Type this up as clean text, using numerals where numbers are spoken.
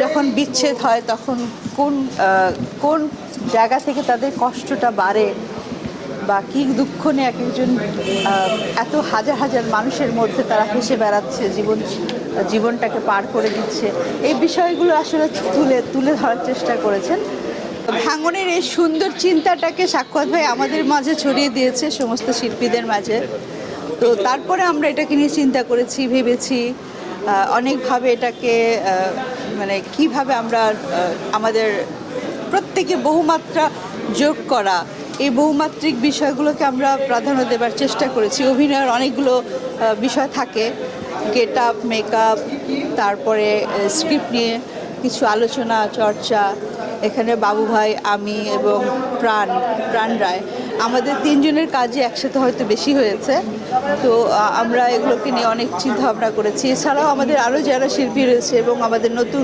যখন বিচ্ছেদ হয় তখন কোন কোন জায়গা থেকে তাদের কষ্টটা বাড়ে বা কী দুঃখ নিয়ে এক একজন এত হাজার হাজার মানুষের মধ্যে তারা হেসে বেড়াচ্ছে, জীবনটাকে পার করে দিচ্ছে, এই বিষয়গুলো আসলে তুলে তুলে ধরার চেষ্টা করেছেন। ভাঙনের এই সুন্দর চিন্তাটাকে সাক্ষাৎ ভাই আমাদের মাঝে ছড়িয়ে দিয়েছে, সমস্ত শিল্পীদের মাঝে। তো তারপরে আমরা এটাকে নিয়ে চিন্তা করেছি, ভেবেছি অনেকভাবে এটাকে মানে কিভাবে আমরা আমাদের প্রত্যেকে বহুমাত্রা যোগ করা, এই বহুমাত্রিক বিষয়গুলোকে আমরা প্রাধান্য দেবার চেষ্টা করেছি। অভিনয়ের অনেকগুলো বিষয় থাকে, গেট আপ, মেকআপ, তারপরে স্ক্রিপ্ট নিয়ে কিছু আলোচনা চর্চা। এখানে বাবু ভাই, আমি এবং প্রাণ রায়, আমাদের তিনজনের কাজে একসাথে হয়তো বেশি হয়েছে। তো আমরা এগুলোকে নিয়ে অনেক চিন্তা ভাবনা করেছি। এছাড়াও আমাদের আরও যারা শিল্পী রয়েছে এবং আমাদের নতুন